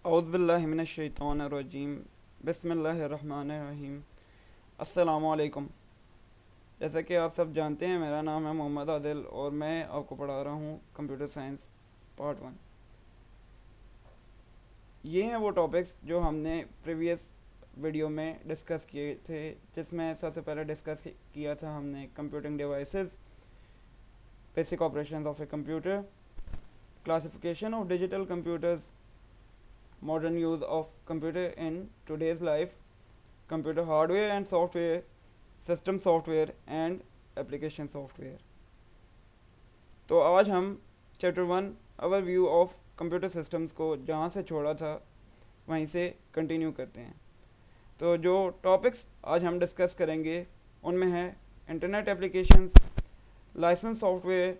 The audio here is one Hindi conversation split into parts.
औज़ुबिल्लाहिमिनश्शैतानिर्रजीम बिस्मिल्लाहिर्रहमानिर्रहीम। अस्सलामुअलैकुम। जैसा कि आप सब जानते हैं, मेरा नाम है मोहम्मद आदिल और मैं आपको पढ़ा रहा हूँ कंप्यूटर साइंस पार्ट 1। ये हैं वो टॉपिक्स जो हमने प्रीवियस वीडियो में डिस्कस किए थे, जिसमें सबसे पहले डिस्कस किया था हमने computing devices, basic operations of a computer, classification of digital computers, modern use of computer in today's life, computer hardware and software, system software and application software। तो आज हम chapter 1 overview of computer systems को जहाँ से छोड़ा था वहीं से कंटिन्यू करते हैं। तो जो टॉपिक्स आज हम डिस्कस करेंगे उनमें है internet applications, licence software,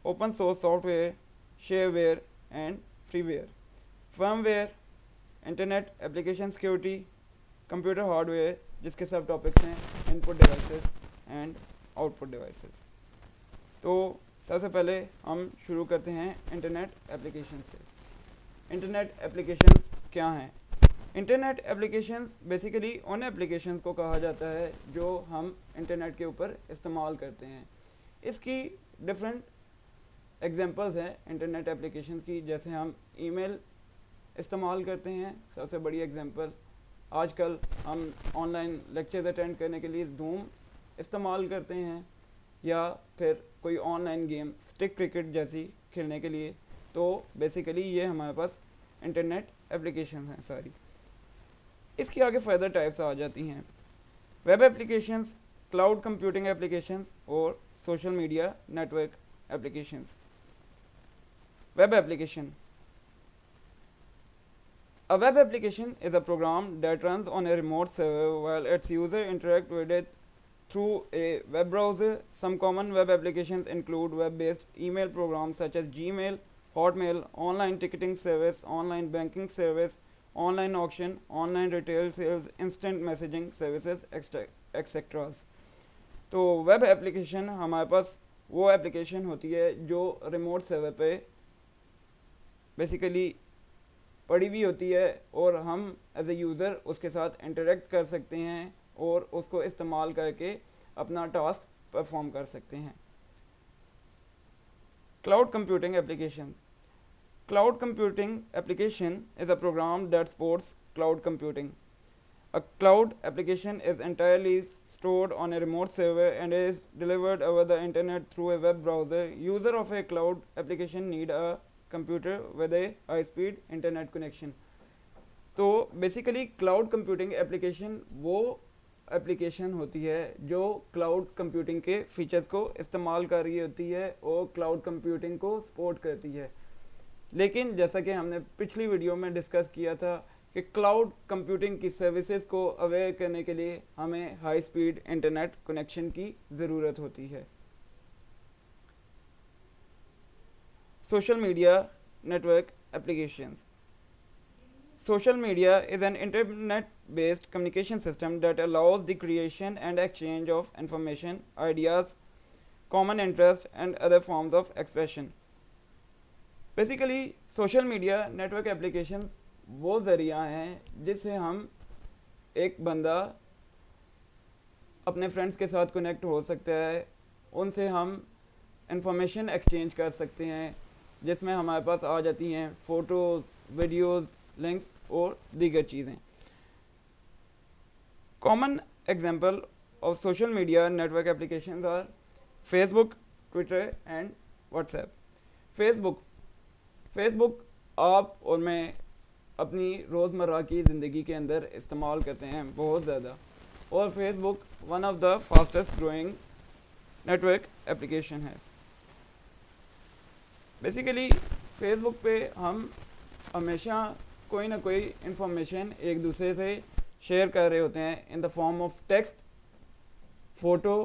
open source software, shareware and freeware, firmware, internet application security, computer hardware जिसके सब टॉपिक्स हैं input devices and output devices. तो सबसे पहले हम शुरू करते हैं इंटरनेट एप्लीकेशन से। इंटरनेट एप्लीकेशंस क्या हैं? इंटरनेट एप्लीकेशंस बेसिकली उन एप्लीकेशंस को कहा जाता है जो हम इंटरनेट के ऊपर इस्तेमाल करते हैं। इसकी डिफरेंट एग्जांपल्स हैं इंटरनेट एप्लीकेशंस की। जैसे हम ईमेल इस्तेमाल करते हैं, सबसे बड़ी एग्जांपल। आजकल हम ऑनलाइन लेक्चर्स अटेंड करने के लिए जूम इस्तेमाल करते हैं, या फिर कोई ऑनलाइन गेम स्टिक क्रिकेट जैसी खेलने के लिए। तो बेसिकली ये हमारे पास इंटरनेट एप्लीकेशन हैं सारी। इसकी आगे फर्दर टाइप्स आ जाती हैं: web applications, cloud computing applications और social media network applications. Web application. A web application is a program that runs on a remote server while its user interact with it through a web browser. Some common web applications include web-based email programs such as Gmail, Hotmail, online ticketing service, online banking service, online auction, online retail sales, instant messaging services, etc. तो वेब एप्लीकेशन हमारे पास वो एप्लीकेशन होती है जो रिमोट सर्वर पे बेसिकली पड़ी हुई होती है और हम एज ए यूज़र उसके साथ इंटरेक्ट कर सकते हैं और उसको इस्तेमाल करके अपना टास्क परफॉर्म कर सकते हैं। Cloud computing application. Cloud computing application is a program that supports cloud computing. A cloud application is entirely stored on a remote server and is delivered over the internet through a web browser. User of a cloud application need a computer with a high-speed internet connection. तो बेसिकली क्लाउड कंप्यूटिंग एप्लीकेशन वो एप्लीकेशन होती है जो क्लाउड कंप्यूटिंग के फीचर्स को इस्तेमाल कर रही होती है और क्लाउड कंप्यूटिंग को सपोर्ट करती है। लेकिन जैसा कि हमने पिछली वीडियो में डिस्कस किया था कि क्लाउड कंप्यूटिंग की सर्विसेज को अवेयर करने के लिए हमें हाई स्पीड इंटरनेट कनेक्शन की ज़रूरत होती है। Social media network applications. Social media is an internet-based communication system that allows the creation and exchange of information, ideas, common interest, and other forms of expression. Basically social media network applications वो ज़रिया हैं जिससे हम एक बंदा अपने फ्रेंड्स के साथ कनेक्ट हो सकता है, उनसे हम इंफॉर्मेशन एक्सचेंज कर सकते हैं, जिसमें हमारे पास आ जाती हैं फ़ोटोज़, वीडियोज़, लिंक्स और दीगर चीज़ें। Common example of social media network applications are Facebook, Twitter and WhatsApp. Facebook आप और मैं अपनी रोज़मर्रा की ज़िंदगी के अंदर इस्तेमाल करते हैं बहुत ज़्यादा, और Facebook one of the fastest growing network application है। बेसिकली फेसबुक पे हम हमेशा कोई ना कोई इंफॉर्मेशन एक दूसरे से शेयर कर रहे होते हैं in the form of text, photo,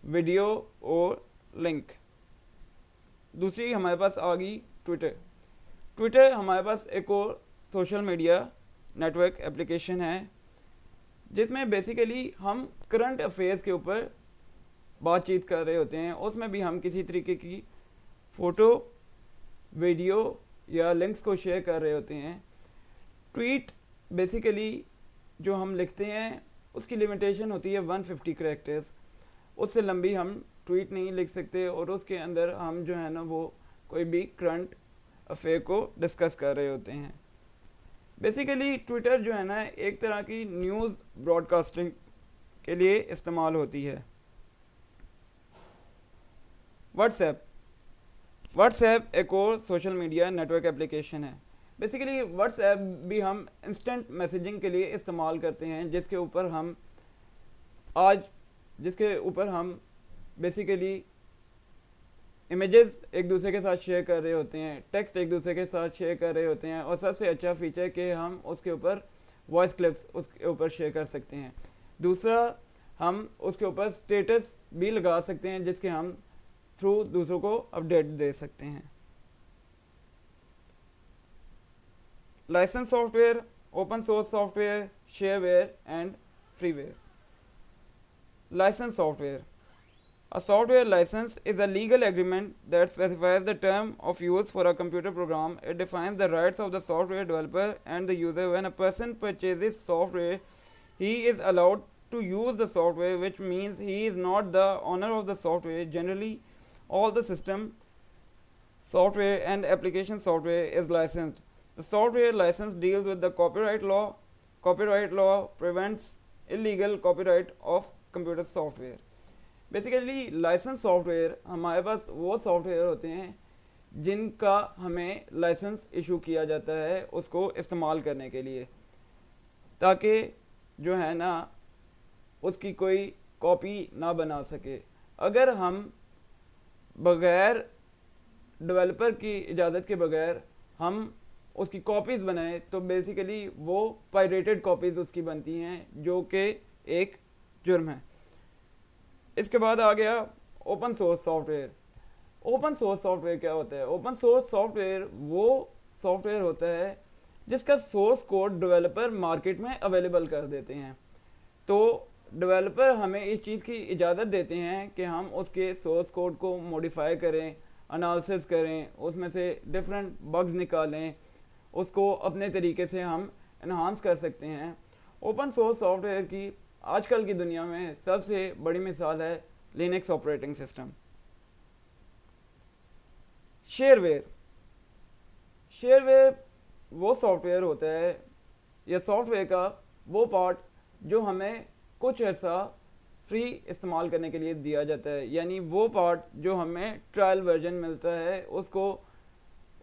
video और लिंक। दूसरी हमारे पास आ गई ट्विटर हमारे पास एक और सोशल मीडिया नेटवर्क एप्लीकेशन है जिसमें बेसिकली हम करंट अफेयर्स के ऊपर बातचीत कर रहे होते हैं। उसमें भी हम किसी तरीके की फ़ोटो, वीडियो या लिंक्स को शेयर कर रहे होते हैं। ट्वीट बेसिकली जो हम लिखते हैं उसकी लिमिटेशन होती है 150 कैरेक्टर्स, उससे लंबी हम ट्वीट नहीं लिख सकते, और उसके अंदर हम जो है ना वो कोई भी करंट अफेयर को डिस्कस कर रहे होते हैं। बेसिकली ट्विटर जो है ना एक तरह की न्यूज़ ब्रॉडकास्टिंग के लिए इस्तेमाल होती है। व्हाट्सएप एक और सोशल मीडिया नेटवर्क एप्लीकेशन है। बेसिकली व्हाट्सएप भी हम इंस्टेंट मैसेजिंग के लिए इस्तेमाल करते हैं, जिसके ऊपर हम बेसिकली इमेजेस एक दूसरे के साथ शेयर कर रहे होते हैं, टेक्स्ट एक दूसरे के साथ शेयर कर रहे होते हैं, और सबसे अच्छा फीचर कि हम उसके ऊपर वॉइस क्लिप्स उसके ऊपर शेयर कर सकते हैं। दूसरा, हम उसके ऊपर स्टेटस भी लगा सकते हैं जिसके हम थ्रू दूसरों को अपडेट दे सकते हैं। Licence software, open source software, shareware and freeware. Licence software. A software license is a legal agreement that specifies the term of use for a computer program. It defines the rights of the software developer and the user. When a person purchases software, he is allowed to use the software, which means he is not the owner of the software. Generally, all the system software and application software is licensed. The software license deals with the copyright law. Copyright law prevents illegal copyright of computer software. Basically licence software हमारे पास वो सॉफ्टवेयर होते हैं जिनका हमें लाइसेंस इशू किया जाता है उसको इस्तेमाल करने के लिए, ताकि जो है ना उसकी कोई कॉपी ना बना सके। अगर हम बगैर डेवलपर की इजाज़त के बगैर हम उसकी कॉपीज़ बनाएं तो बेसिकली वो पायरेटेड कॉपीज़ उसकी बनती हैं, जो कि एक जुर्म है। इसके बाद आ गया open source software. Open source software क्या होता है? ओपन सोर्स सॉफ्टवेयर वो सॉफ्टवेयर होता है जिसका सोर्स कोड डेवलपर मार्केट में अवेलेबल कर देते हैं। तो डेवलपर हमें इस चीज़ की इजाज़त देते हैं कि हम उसके सोर्स कोड को मॉडिफाई करें, एनालिसिस करें, उसमें से डिफरेंट बग्स निकालें, उसको अपने तरीके से हम इन्हांस कर सकते हैं। ओपन सोर्स सॉफ्टवेयर की आजकल की दुनिया में सबसे बड़ी मिसाल है लिनक्स ऑपरेटिंग सिस्टम। शेयरवेयर वो सॉफ्टवेयर होता है या सॉफ्टवेयर का वो पार्ट जो हमें कुछ ऐसा फ्री इस्तेमाल करने के लिए दिया जाता है, यानी वो पार्ट जो हमें ट्रायल वर्जन मिलता है उसको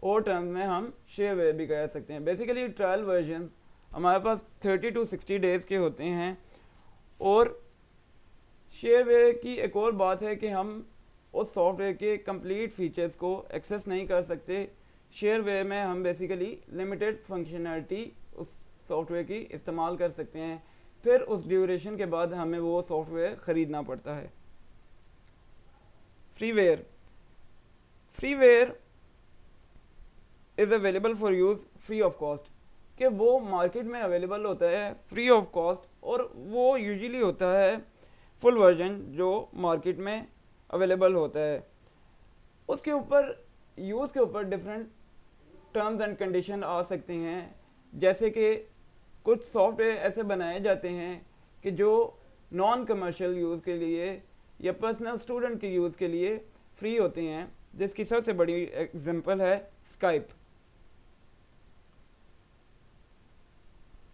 और टर्म में हम शेयरवेयर भी कह सकते हैं। बेसिकली ट्रायल वर्जन हमारे पास 30 to 60 डेज़ के होते हैं। और शेयरवेयर की एक और बात है कि हम उस सॉफ्टवेयर के कंप्लीट फीचर्स को एक्सेस नहीं कर सकते। शेयरवेयर में हम बेसिकली लिमिटेड फंक्शनैलिटी उस सॉफ्टवेयर की इस्तेमाल कर सकते हैं, फिर उस ड्यूरेशन के बाद हमें वो सॉफ्टवेयर ख़रीदना पड़ता है। Freeware is available for use free of cost, कि वो मार्केट में अवेलेबल होता है फ्री ऑफ कॉस्ट, और वो यूजुअली होता है फुल वर्जन जो मार्केट में अवेलेबल होता है। उसके ऊपर यूज़ के ऊपर डिफरेंट टर्म्स एंड कंडीशन आ सकते हैं, जैसे कि कुछ सॉफ्टवेयर ऐसे बनाए जाते हैं कि जो नॉन कमर्शियल यूज़ के लिए या पर्सनल स्टूडेंट के यूज़ के लिए फ्री होते हैं, जिसकी सबसे बड़ी एग्जांपल है स्काइप।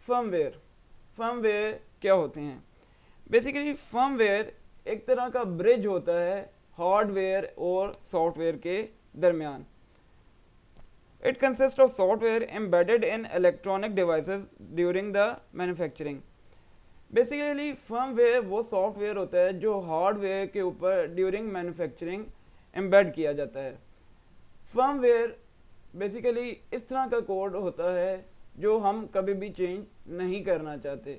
फर्मवेयर क्या होते हैं? बेसिकली फर्मवेयर एक तरह का ब्रिज होता है हार्डवेयर और सॉफ्टवेयर के दरमियान। It consist of software embedded in electronic devices during the manufacturing. Basically firmware वो सॉफ्टवेयर होता है जो हार्डवेयर के ऊपर ड्यूरिंग मैन्युफैक्चरिंग एम्बेड किया जाता है। फर्मवेयर बेसिकली इस तरह का कोड होता है जो हम कभी भी चेंज नहीं करना चाहते,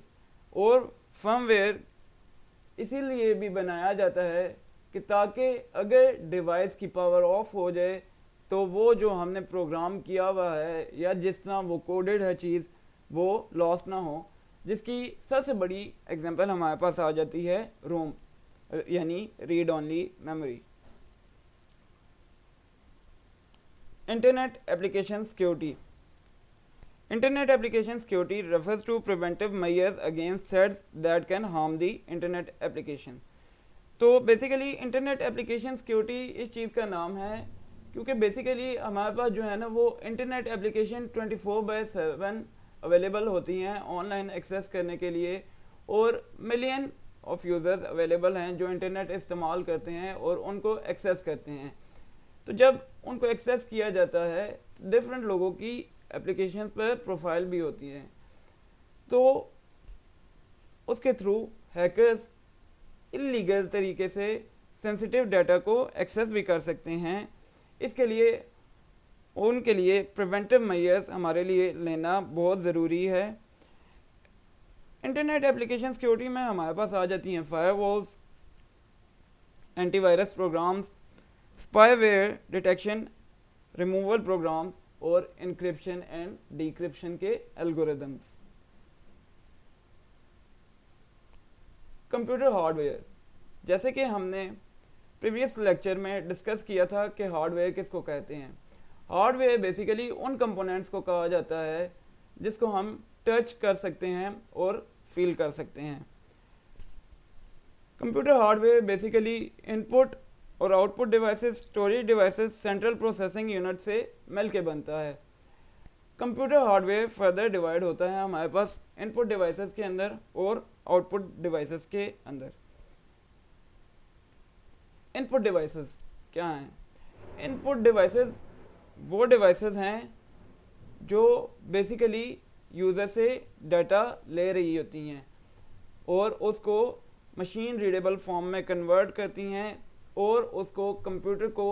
और फर्मवेयर इसीलिए भी बनाया जाता है कि ताकि अगर डिवाइस की पावर ऑफ हो जाए तो वो जो हमने प्रोग्राम किया हुआ है या जिस तरह वो कोडेड है चीज़ वो लॉस ना हो। जिसकी सबसे बड़ी एग्जांपल हमारे पास आ जाती है रोम, यानी read only memory. Internet application security. Internet application security refers to preventive measures against threats that can harm the internet application. तो बेसिकली इंटरनेट एप्लीकेशन सिक्योरिटी इस चीज़ का नाम है क्योंकि बेसिकली हमारे पास जो है ना वो इंटरनेट एप्लीकेशन 24/7 अवेलेबल होती हैं ऑनलाइन एक्सेस करने के लिए, और मिलियन ऑफ यूज़र्स अवेलेबल हैं जो इंटरनेट इस्तेमाल करते हैं और उनको एक्सेस करते हैं। तो जब उनको एक्सेस किया जाता है डिफरेंट लोगों की एप्लीकेशन पर प्रोफाइल भी होती है, तो उसके थ्रू हैकर्स इलीगल तरीके से सेंसिटिव डाटा को एक्सेस भी कर सकते हैं। इसके लिए उनके लिए प्रिवेंटिव मेजर्स हमारे लिए लेना बहुत ज़रूरी है। इंटरनेट एप्लीकेशन सिक्योरिटी में हमारे पास आ जाती हैं firewalls, antivirus programs, spyware detection removal programs और इंक्रिप्शन एंड डिक्रिप्शन के एल्गोरिदम्स। कंप्यूटर हार्डवेयर, जैसे कि हमने प्रीवियस लेक्चर में डिस्कस किया था कि हार्डवेयर किसको कहते हैं। हार्डवेयर बेसिकली उन कंपोनेंट्स को कहा जाता है जिसको हम टच कर सकते हैं और फील कर सकते हैं। कंप्यूटर हार्डवेयर बेसिकली इनपुट और output devices, storage devices, central processing unit से मिल के बनता है। कंप्यूटर हार्डवेयर फर्दर डिवाइड होता है हमारे पास इनपुट डिवाइसेस के अंदर और आउटपुट डिवाइसेस के अंदर। इनपुट डिवाइसेस क्या हैं? इनपुट डिवाइसेस वो डिवाइसेस हैं जो बेसिकली यूज़र से डाटा ले रही होती हैं और उसको मशीन रीडेबल फॉर्म में कन्वर्ट करती हैं और उसको कंप्यूटर को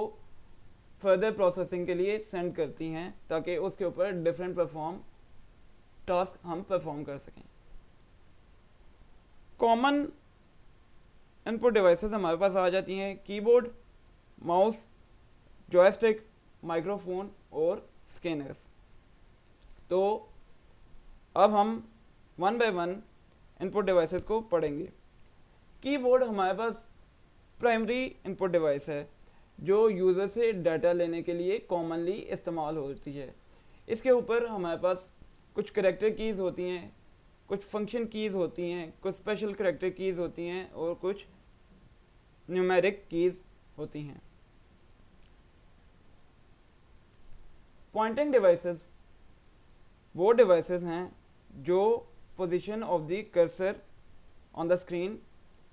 फर्दर प्रोसेसिंग के लिए सेंड करती हैं ताकि उसके ऊपर डिफरेंट टास्क हम परफॉर्म कर सकें। कॉमन इनपुट डिवाइसेस हमारे पास आ जाती हैं कीबोर्ड, माउस, जॉयस्टिक, माइक्रोफोन और स्कैनर्स। तो अब हम one by one input devices को पढ़ेंगे। कीबोर्ड हमारे पास प्राइमरी इनपुट डिवाइस है जो यूज़र से डाटा लेने के लिए कॉमनली इस्तेमाल होती है। इसके ऊपर हमारे पास कुछ करैक्टर कीज़ होती हैं, कुछ फंक्शन कीज़ होती हैं, कुछ स्पेशल करैक्टर कीज़ होती हैं और कुछ न्यूमेरिक कीज़ होती हैं। पॉइंटिंग डिवाइसेस वो डिवाइसेस हैं जो position of the cursor on the screen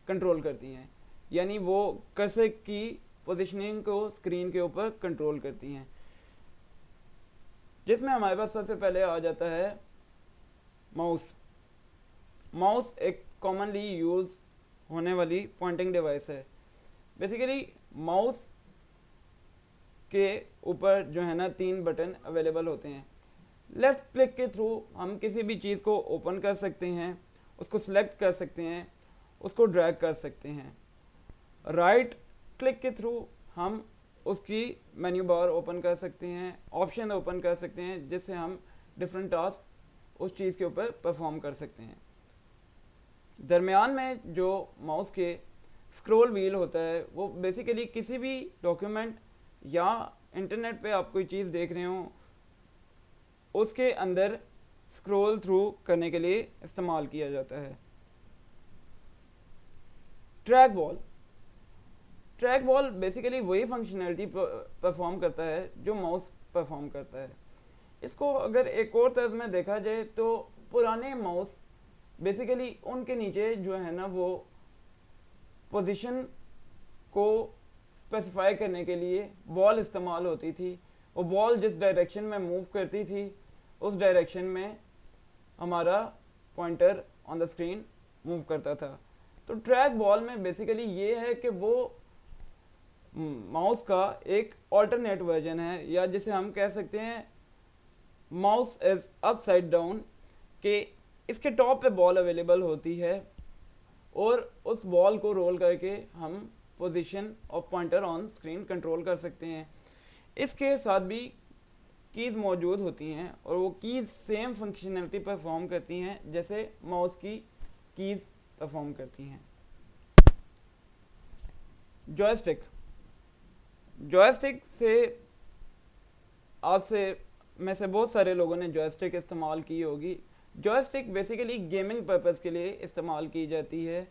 control करती हैं, यानी वो कर्सर की पोजीशनिंग को स्क्रीन के ऊपर कंट्रोल करती हैं, जिसमें हमारे पास सबसे पहले आ जाता है माउस। माउस एक कॉमनली यूज़ होने वाली पॉइंटिंग डिवाइस है। बेसिकली माउस के ऊपर जो है ना 3 बटन अवेलेबल होते हैं। लेफ़्ट क्लिक के थ्रू हम किसी भी चीज़ को ओपन कर सकते हैं, उसको सिलेक्ट कर सकते हैं, उसको ड्रैग कर सकते हैं। राइट क्लिक के थ्रू हम उसकी मेन्यू बार ओपन कर सकते हैं, ऑप्शन ओपन कर सकते हैं, जिससे हम डिफरेंट टास्क उस चीज़ के ऊपर परफॉर्म कर सकते हैं। दरमियान में जो माउस के स्क्रॉल व्हील होता है वो बेसिकली किसी भी डॉक्यूमेंट या इंटरनेट पे आप कोई चीज़ देख रहे हो उसके अंदर स्क्रॉल थ्रू करने के लिए इस्तेमाल किया जाता है। Track ball, track ball basically वही फंक्शनैलिटी परफॉर्म करता है जो माउस परफॉर्म करता है। इसको अगर एक और तर्ज में देखा जाए तो पुराने माउस बेसिकली उनके नीचे जो है ना वो पोजीशन को स्पेसिफाई करने के लिए बॉल इस्तेमाल होती थी। वो बॉल जिस डायरेक्शन में मूव करती थी उस डायरेक्शन में हमारा pointer on the screen move करता था। तो ट्रैक बॉल में बेसिकली ये है कि वो माउस का एक ऑल्टरनेट वर्जन है, या जिसे हम कह सकते हैं माउस इज अपसाइड डाउन, कि इसके टॉप पे बॉल अवेलेबल होती है और उस बॉल को रोल करके हम position of pointer on screen control कर सकते हैं। इसके साथ भी कीज़ मौजूद होती हैं और वो कीज़ सेम फंक्शनैलिटी परफॉर्म करती हैं जैसे माउस की कीज़ परफॉर्म करती हैं। जॉयस्टिक, जॉयस्टिक से आज से में से बहुत सारे लोगों ने जॉयस्टिक इस्तेमाल की होगी। जॉयस्टिक बेसिकली गेमिंग पर्पस के लिए इस्तेमाल की जाती है।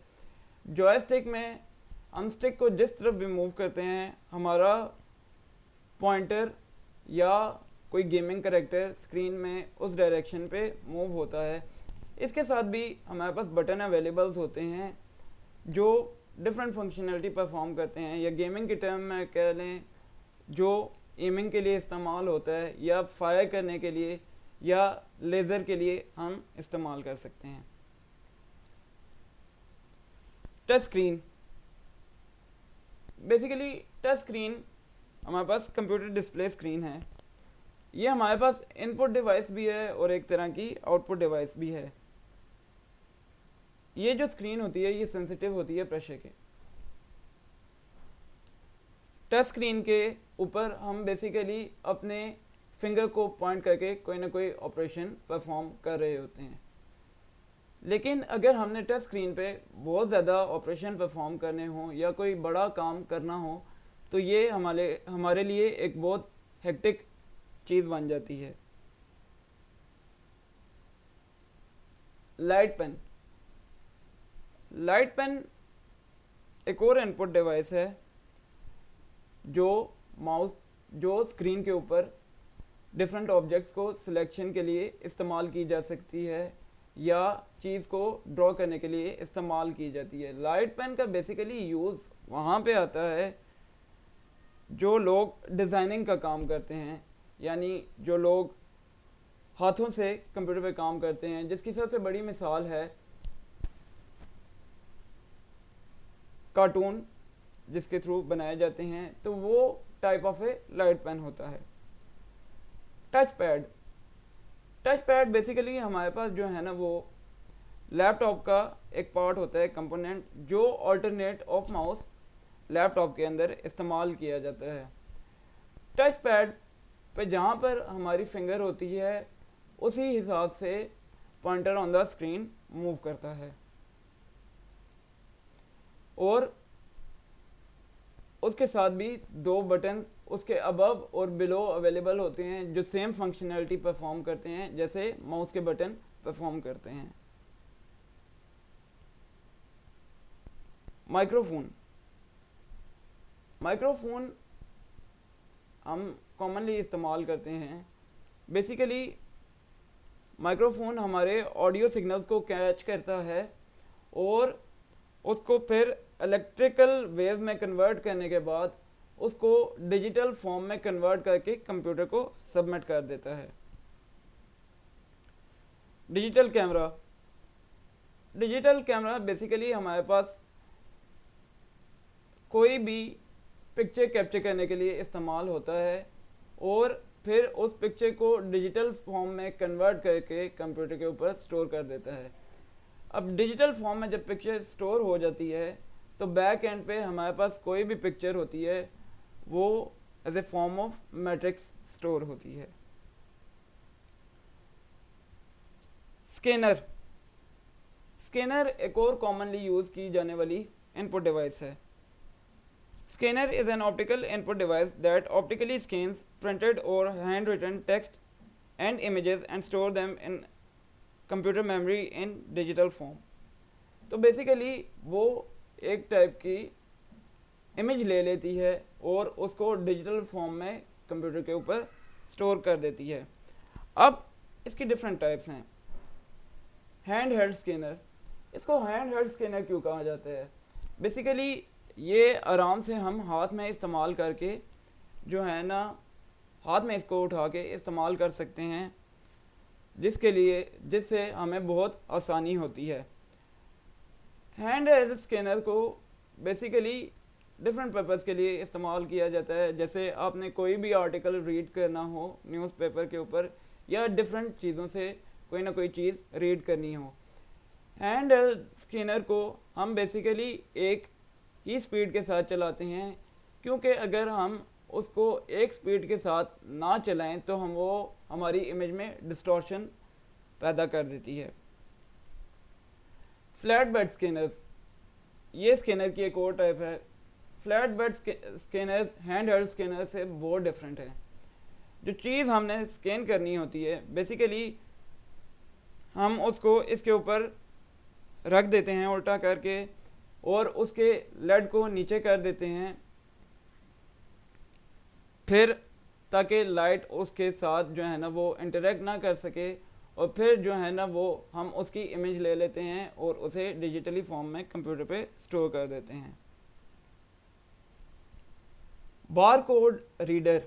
जॉयस्टिक में हम स्टिक को जिस तरफ भी मूव करते हैं, हमारा पॉइंटर या कोई गेमिंग करेक्टर स्क्रीन में उस डायरेक्शन पे मूव होता है। इसके साथ भी हमारे पास बटन अवेलेबल्स होते हैं जो डिफरेंट फंक्शनलिटी परफॉर्म करते हैं, या गेमिंग के टर्म में कह लें जो एमिंग के लिए इस्तेमाल होता है, या फायर करने के लिए, या लेज़र के लिए हम इस्तेमाल कर सकते हैं। Touch screen, basically touch screen हमारे पास कंप्यूटर डिस्प्ले स्क्रीन है। ये हमारे पास इनपुट डिवाइस भी है और एक तरह की आउटपुट डिवाइस भी है। ये जो स्क्रीन होती है ये सेंसिटिव होती है प्रेशर के। टच स्क्रीन के ऊपर हम बेसिकली अपने फिंगर को पॉइंट करके कोई ना कोई ऑपरेशन परफॉर्म कर रहे होते हैं। लेकिन अगर हमने टच स्क्रीन पे बहुत ज़्यादा ऑपरेशन परफॉर्म करने हो या कोई बड़ा काम करना हो तो ये हमारे लिए एक बहुत हेक्टिक चीज़ बन जाती है। लाइट पेन, लाइट पेन एक और इनपुट डिवाइस है जो स्क्रीन के ऊपर डिफरेंट ऑब्जेक्ट्स को सिलेक्शन के लिए इस्तेमाल की जा सकती है या चीज़ को ड्रॉ करने के लिए इस्तेमाल की जाती है। लाइट पेन का बेसिकली यूज़ वहाँ पे आता है जो लोग डिज़ाइनिंग का काम करते हैं, यानी जो लोग हाथों से कंप्यूटर पे काम करते हैं, जिसकी सबसे बड़ी मिसाल है कार्टून जिसके थ्रू बनाए जाते हैं, तो वो type of a light pen होता है। Touch pad, touch pad basically हमारे पास जो है ना वो लैपटॉप का एक पार्ट होता है, कंपोनेंट, जो ऑल्टरनेट ऑफ माउस लैपटॉप के अंदर इस्तेमाल किया जाता है। टच पैड पे जहाँ पर हमारी फिंगर होती है उसी हिसाब से pointer on the screen move करता है, और उसके साथ भी दो बटन उसके अबव और बिलो अवेलेबल होते हैं जो सेम फंक्शनैलिटी परफॉर्म करते हैं जैसे माउस के बटन परफॉर्म करते हैं। माइक्रोफोन, माइक्रोफोन हम कॉमनली इस्तेमाल करते हैं। बेसिकली माइक्रोफोन हमारे ऑडियो सिग्नल्स को कैच करता है और उसको फिर इलेक्ट्रिकल वेव में कन्वर्ट करने के बाद उसको डिजिटल फॉर्म में कन्वर्ट करके कंप्यूटर को सबमिट कर देता है। Digital camera, digital camera basically हमारे पास कोई भी पिक्चर कैप्चर करने के लिए इस्तेमाल होता है और फिर उस पिक्चर को डिजिटल फॉर्म में कन्वर्ट करके कंप्यूटर के ऊपर स्टोर कर देता है। अब डिजिटल फॉर्म में जब पिक्चर स्टोर हो जाती है तो बैक एंड पे हमारे पास कोई भी पिक्चर होती है वो as a form of matrix store होती है। स्कैनर, स्कैनर एक और कॉमनली यूज की जाने वाली इनपुट डिवाइस है। Scanner is an optical input device that optically scans printed or handwritten text and images and store them in computer memory in digital form. तो बेसिकली वो एक टाइप की इमेज ले लेती है और उसको डिजिटल फॉर्म में कंप्यूटर के ऊपर स्टोर कर देती है। अब इसकी डिफरेंट टाइप्स हैं। हैंड हेल्ड स्कैनर, इसको हैंड हेल्ड स्कैनर क्यों कहा जाता है? बेसिकली ये आराम से हम हाथ में इस्तेमाल करके जो है ना हाथ में इसको उठा के इस्तेमाल कर सकते हैं, जिससे हमें बहुत आसानी होती है। हैंड हेल्ड स्कैनर को बेसिकली डिफरेंट पर्पस के लिए इस्तेमाल किया जाता है, जैसे आपने कोई भी आर्टिकल रीड करना हो न्यूज़पेपर के ऊपर या डिफरेंट चीज़ों से कोई ना कोई चीज़ रीड करनी हो। हैंड हेल्ड स्कैनर को हम बेसिकली एक ही स्पीड के साथ चलाते हैं, क्योंकि अगर हम उसको एक स्पीड के साथ ना चलाएं तो हमारी इमेज में डिस्टॉर्शन पैदा कर देती है। फ्लैट बेड स्कैनर्स, ये स्कैनर की एक और टाइप है। Flat bed scanners hand held scanner से बहुत डिफरेंट है। जो चीज़ हमने स्कैन करनी होती है बेसिकली हम उसको इसके ऊपर रख देते हैं उल्टा करके, और उसके लेड को नीचे कर देते हैं, फिर ताकि लाइट उसके साथ जो है ना वो इंटरेक्ट ना कर सके, और फिर जो है ना वो हम उसकी इमेज ले लेते हैं और उसे डिजिटली फॉर्म में कंप्यूटर पे स्टोर कर देते हैं। Bar code reader,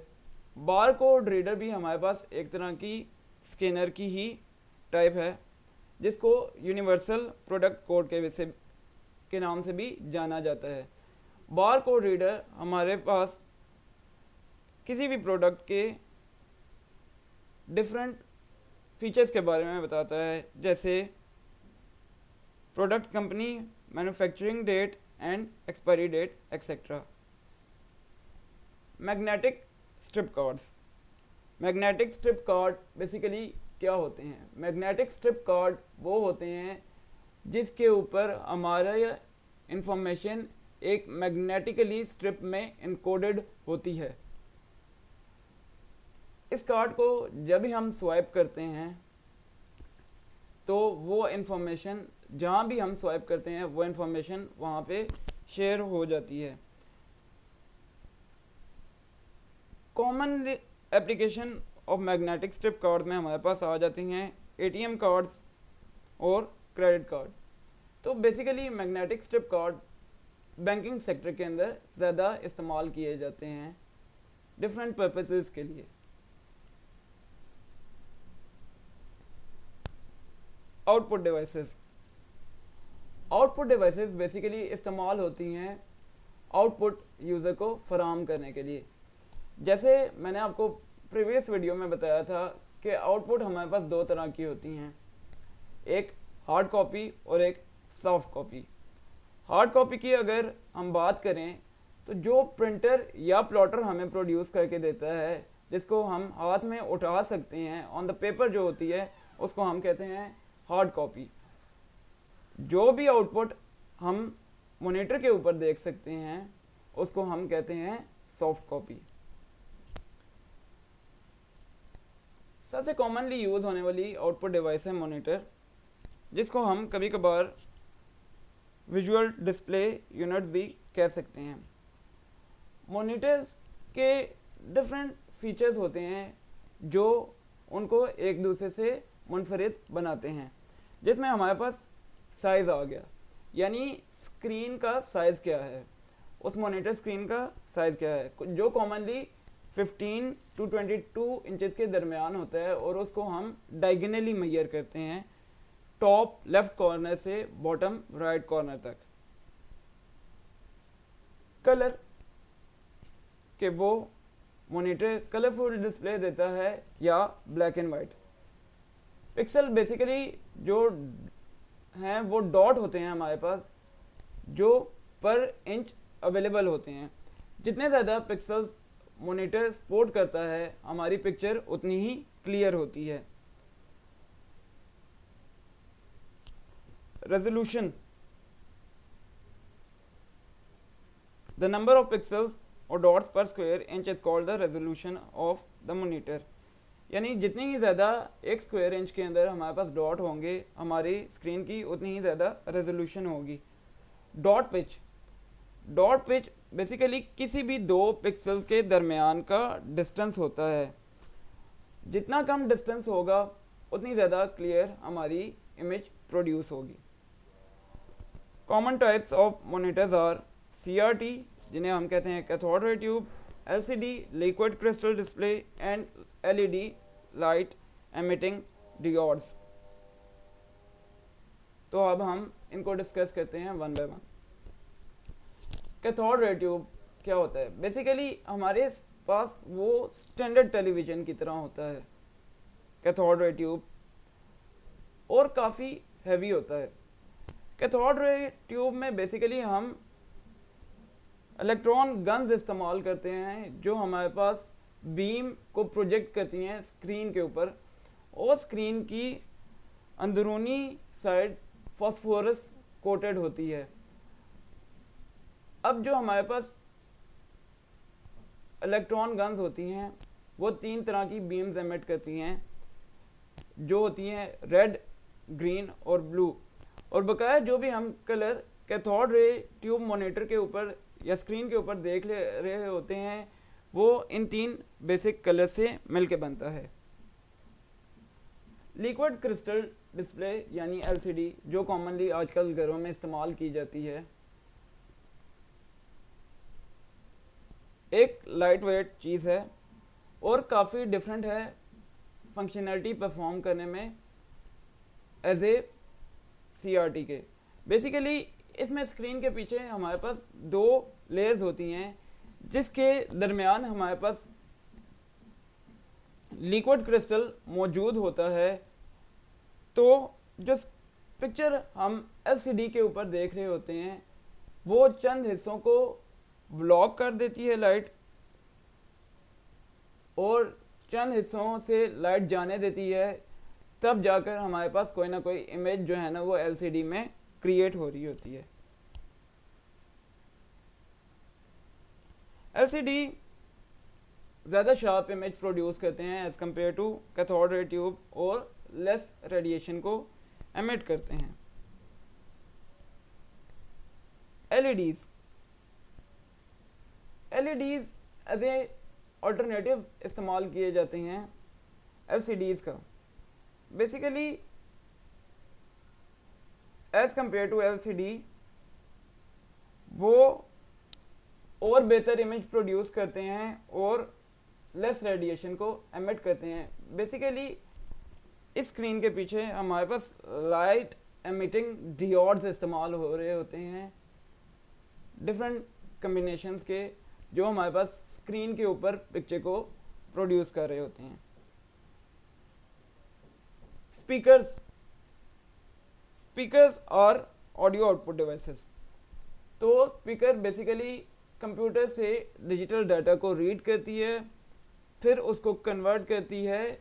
bar code reader भी हमारे पास एक तरह की स्कैनर की ही टाइप है, जिसको यूनिवर्सल प्रोडक्ट कोड के नाम से भी जाना जाता है। बार कोड रीडर हमारे पास किसी भी प्रोडक्ट के डिफरेंट फीचर्स के बारे में बताता है, जैसे product company, manufacturing date and expiry date etcetera. Magnetic strip cards, magnetic strip card basically क्या होते हैं? मैग्नेटिक स्ट्रिप कार्ड वो होते हैं जिसके ऊपर हमारा इंफॉर्मेशन एक मैग्नेटिकली स्ट्रिप में इनकोडेड होती है। इस कार्ड को जब भी हम स्वाइप करते हैं तो वो इन्फॉर्मेशन जहाँ भी हम स्वाइप करते हैं वो इन्फॉर्मेशन वहाँ पे शेयर हो जाती है। Common application of magnetic strip card में हमारे पास आ जाती हैं एटीएम कार्ड्स और क्रेडिट कार्ड। तो basically magnetic strip card banking sector के अंदर ज़्यादा इस्तेमाल किए जाते हैं डिफरेंट पर्पसेस के लिए। Output devices, output devices basically इस्तेमाल होती हैं आउटपुट यूज़र को फराहम करने के लिए। जैसे मैंने आपको प्रीवियस वीडियो में बताया था कि आउटपुट हमारे पास दो तरह की होती हैं, एक हार्ड कॉपी और एक सॉफ्ट कॉपी। हार्ड कॉपी की अगर हम बात करें तो जो प्रिंटर या प्लॉटर हमें प्रोड्यूस करके देता है, जिसको हम हाथ में उठा सकते हैं ऑन द पेपर जो होती है, उसको हम कहते हैं हार्ड कॉपी। जो भी आउटपुट हम मॉनिटर के ऊपर देख सकते हैं उसको हम कहते हैं सॉफ्ट कॉपी। सबसे कॉमनली यूज़ होने वाली आउटपुट डिवाइस है मॉनिटर, जिसको हम कभी कभार विजुअल डिस्प्ले यूनिट भी कह सकते हैं। मॉनिटर्स के डिफरेंट फीचर्स होते हैं जो उनको एक दूसरे से मुनफरिद बनाते हैं, जिसमें हमारे पास साइज़ आ गया, यानी स्क्रीन का साइज़ क्या है, उस मॉनिटर स्क्रीन का साइज़ क्या है, जो कॉमनली 15 to 22 इंचेस के दरमियान होता है, और उसको हम डायगोनली मेजर करते हैं टॉप लेफ्ट कॉर्नर से बॉटम राइट कॉर्नर तक। कलर के वो मॉनिटर कलरफुल डिस्प्ले देता है या black and white. Pixel basically जो हैं वो डॉट होते हैं हमारे पास, जो पर इंच अवेलेबल होते हैं। जितने ज़्यादा पिक्सल्स मॉनिटर सपोर्ट करता है हमारी पिक्चर उतनी ही क्लियर होती है। Resolution, the number of pixels और डॉट्स पर square inch is called the resolution of the monitor. यानी जितनी ही ज़्यादा एक स्क्वायर इंच के अंदर हमारे पास डॉट होंगे हमारी स्क्रीन की, उतनी ही ज़्यादा रेजोल्यूशन होगी। Dot pitch, dot pitch basically किसी भी दो पिक्सल्स के दरमियान का डिस्टेंस होता है। जितना कम डिस्टेंस होगा उतनी ज़्यादा क्लियर हमारी इमेज प्रोड्यूस होगी। Common types of monitors are CRT, जिन्हें हम कहते हैं cathode ray tube, LCD liquid crystal display and LED light emitting diodes. तो अब हम इनको डिस्कस करते हैं one by one. Cathode ray tube क्या होता है? बेसिकली हमारे पास वो स्टैंडर्ड टेलीविज़न की तरह होता है कैथोड रे ट्यूब, और काफ़ी हैवी होता है। कैथोड रे ट्यूब में बेसिकली हम इलेक्ट्रॉन गन्स इस्तेमाल करते हैं जो हमारे पास बीम को प्रोजेक्ट करती हैं स्क्रीन के ऊपर, और स्क्रीन की अंदरूनी साइड फॉस्फोरस कोटेड होती है। अब जो हमारे पास इलेक्ट्रॉन गन्स होती हैं वो 3 तरह की बीम्स एमिट करती हैं, जो होती हैं रेड, ग्रीन और ब्लू। और बकाया जो भी हम colour cathode ray tube monitor के ऊपर या स्क्रीन के ऊपर देख ले रहे होते हैं, वो इन 3 बेसिक कलर से मिलके बनता है। लिक्विड क्रिस्टल डिस्प्ले यानी एलसीडी, जो कॉमनली आजकल घरों में इस्तेमाल की जाती है, एक लाइट वेट चीज़ है और काफ़ी डिफरेंट है फंक्शनैलिटी परफॉर्म करने में एज ए सीआरटी के। बेसिकली इसमें स्क्रीन के पीछे हमारे पास 2 लेयर्स होती हैं, जिसके दरमियान हमारे पास लिक्विड क्रिस्टल मौजूद होता है। तो जो पिक्चर हम एलसीडी के ऊपर देख रहे होते हैं, वो चंद हिस्सों को ब्लॉक कर देती है लाइट, और चंद हिस्सों से लाइट जाने देती है, तब जाकर हमारे पास कोई ना कोई इमेज जो है ना वो एलसीडी में क्रिएट हो रही होती है। एलसीडी ज़्यादा शार्प इमेज प्रोड्यूस करते हैं as compare to cathode ray tube, और लेस रेडिएशन को एमिट करते हैं। एलईडीज़ एज ए अल्टरनेटिव इस्तेमाल किए जाते हैं एलसीडीज़ का। Basically as compare to LCD वो और बेहतर इमेज प्रोड्यूस करते हैं और लेस रेडिएशन को एमिट करते हैं। बेसिकली इस स्क्रीन के पीछे हमारे पास लाइट एमिटिंग डियोड्स इस्तेमाल हो रहे होते हैं, डिफरेंट कम्बिनेशंस के, जो हमारे पास स्क्रीन के ऊपर पिक्चर को प्रोड्यूस कर रहे होते हैं। स्पीकर्स और ऑडियो आउटपुट डिवाइसेस। तो स्पीकर बेसिकली कंप्यूटर से डिजिटल डाटा को रीड करती है, फिर उसको कन्वर्ट करती है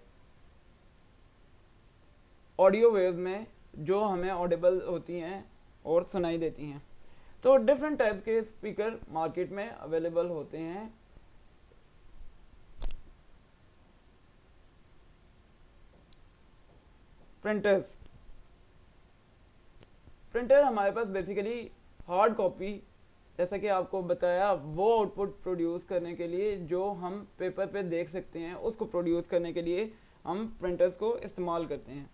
ऑडियो वेव में, जो हमें ऑडिबल होती हैं और सुनाई देती हैं। तो डिफरेंट टाइप्स के स्पीकर मार्केट में अवेलेबल होते हैं। प्रिंटर हमारे पास बेसिकली हार्ड कॉपी, जैसा कि आपको बताया, वो आउटपुट प्रोड्यूस करने के लिए जो हम पेपर पे देख सकते हैं, उसको प्रोड्यूस करने के लिए हम प्रिंटर्स को इस्तेमाल करते हैं।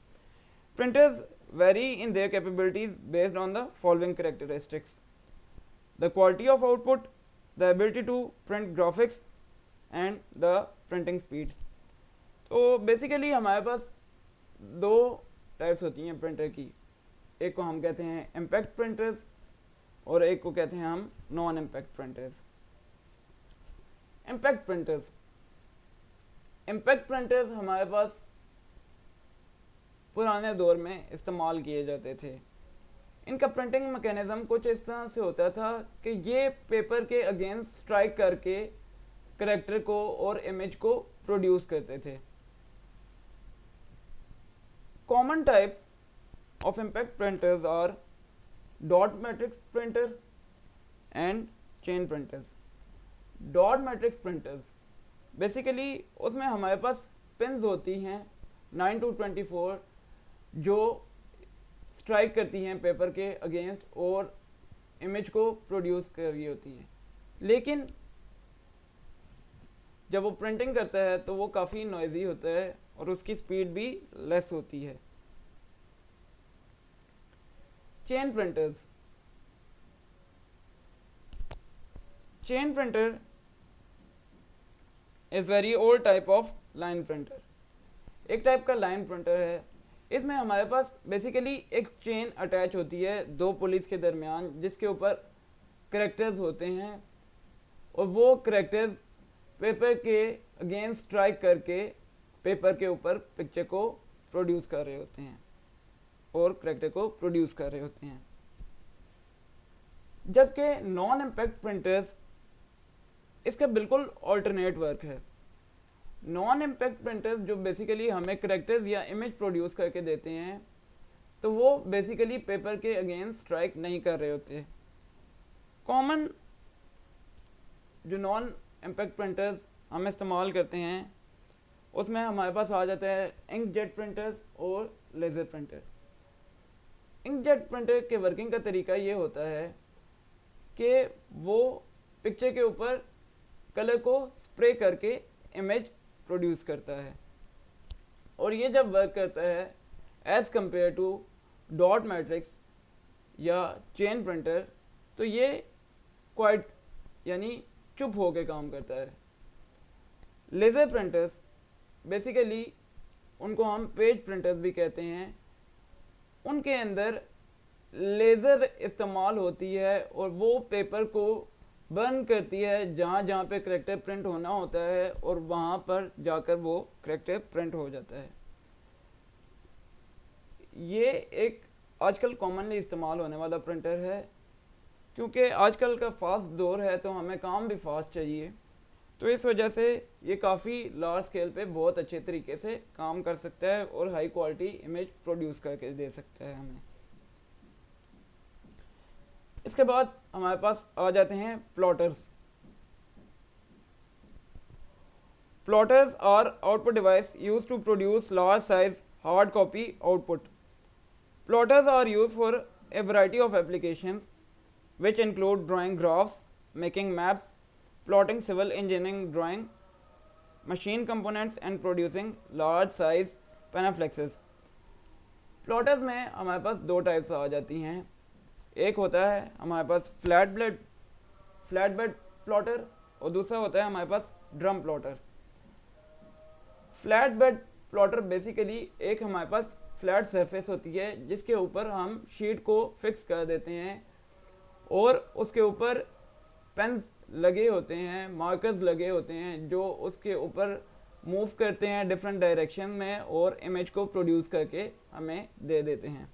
Printers vary in their capabilities based on the following characteristics: the quality of output, the ability to print graphics and the printing speed। तो बेसिकली हमारे पास 2 टाइप्स होती हैं प्रिंटर की, एक को हम कहते हैं इम्पैक्ट प्रिंटर्स और एक को कहते हैं हम non impact printers. Impact printers हमारे पास पुराने दौर में इस्तेमाल किए जाते थे। इनका प्रिंटिंग मैकेनिज्म कुछ इस तरह से होता था कि ये पेपर के अगेंस्ट स्ट्राइक करके करैक्टर को और इमेज को प्रोड्यूस करते थे। Common types of impact printers R dot matrix printer and chain printers. Dot matrix printers basically उसमें हमारे पास पिन्स होती हैं 9 to 24, जो स्ट्राइक करती हैं पेपर के अगेंस्ट और इमेज को प्रोड्यूस कर रही होती हैं। लेकिन जब वो प्रिंटिंग करता है तो वो काफ़ी नॉइजी होता है और उसकी स्पीड भी लेस होती है। Chain printer is very old type of line printer. एक टाइप का लाइन प्रिंटर है, इसमें हमारे पास बेसिकली एक चेन अटैच होती है 2 पुलिस के दरमियान, जिसके ऊपर करैक्टर्स होते हैं और वो करैक्टर्स पेपर के अगेंस्ट स्ट्राइक करके पेपर के ऊपर पिक्चर को प्रोड्यूस कर रहे होते हैं और करैक्टर को प्रोड्यूस कर रहे होते हैं। जबकि नॉन इम्पैक्ट प्रिंटर्स इसका बिल्कुल ऑल्टरनेट वर्क है। नॉन इम्पैक्ट प्रिंटर्स जो बेसिकली हमें करैक्टर्स या इमेज प्रोड्यूस करके देते हैं, तो वो बेसिकली पेपर के अगेंस्ट स्ट्राइक नहीं कर रहे होते। कॉमन जो नॉन इम्पैक्ट प्रिंटर्स हम इस्तेमाल करते हैं उसमें हमारे पास आ जाता है इंकजेट प्रिंटर्स और लेज़र प्रिंटर। इंकजेट प्रिंटर के वर्किंग का तरीका ये होता है कि वो पिक्चर के ऊपर कलर को स्प्रे करके इमेज प्रोड्यूस करता है, और ये जब वर्क करता है as compare to dot matrix या चेन प्रिंटर, तो ये क्वाइट यानी चुप होकर काम करता है। लेज़र प्रिंटर्स बेसिकली उनको हम पेज प्रिंटर्स भी कहते हैं, उनके अंदर लेज़र इस्तेमाल होती है और वो पेपर को बर्न करती है जहाँ जहाँ पे करैक्टर प्रिंट होना होता है, और वहाँ पर जाकर वो करैक्टर प्रिंट हो जाता है। ये एक आजकल कॉमनली इस्तेमाल होने वाला प्रिंटर है, क्योंकि आजकल का फास्ट दौर है तो हमें काम भी फास्ट चाहिए, तो इस वजह से ये काफ़ी लार्ज स्केल पे बहुत अच्छे तरीके से काम कर सकता है और हाई क्वालिटी इमेज प्रोड्यूस करके दे सकता है हमें। इसके बाद हमारे पास आ जाते हैं plotters. Plotters are output device use to produce large size hard copy output. Plotters are use for a variety of applications which include drawing graphs, making maps, plotting civil engineering drawing, machine components and producing large size panaflexes। Plotters में हमारे पास दो टाइप्स आ जाती हैं। एक होता है हमारे पास फ्लैट बेड प्लॉटर, और दूसरा होता है हमारे पास drum plotter. Flat bed plotter basically एक हमारे पास फ्लैट सरफेस होती है जिसके ऊपर हम शीट को फिक्स कर देते हैं, और उसके ऊपर पेन्स लगे होते हैं, मार्कर्स लगे होते हैं जो उसके ऊपर मूव करते हैं डिफरेंट डायरेक्शन में और इमेज को प्रोड्यूस करके हमें दे देते हैं।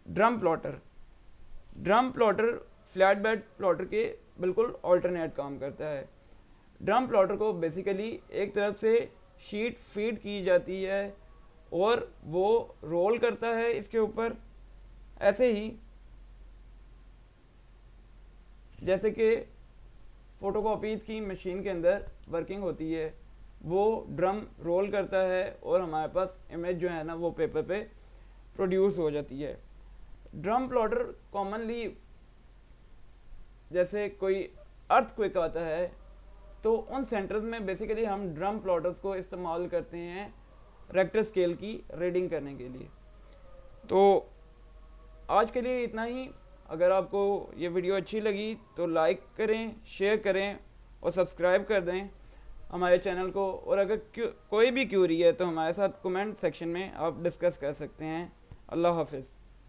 Drum plotter flat bed plotter के बिल्कुल ऑल्टरनेट काम करता है। ड्रम प्लॉटर को बेसिकली एक तरफ से शीट फीड की जाती है और वो रोल करता है इसके ऊपर, ऐसे ही जैसे कि फ़ोटोकॉपीज़ की मशीन के अंदर वर्किंग होती है, वो ड्रम रोल करता है और हमारे पास इमेज जो है ना वो पेपर पे प्रोड्यूस हो जाती है। ड्रम प्लॉटर कॉमनली जैसे कोई अर्थक्वेक आता है तो उन सेंटर्स में बेसिकली हम ड्रम प्लॉटर्स को इस्तेमाल करते हैं रेक्टर स्केल की रीडिंग करने के लिए। तो आज के लिए इतना ही। अगर आपको ये वीडियो अच्छी लगी तो लाइक करें, शेयर करें और सब्सक्राइब कर दें हमारे चैनल को, और अगर कोई भी क्यूरी है तो हमारे साथ कमेंट सेक्शन में आप डिस्कस कर सकते हैं। अल्लाह हाफिज़।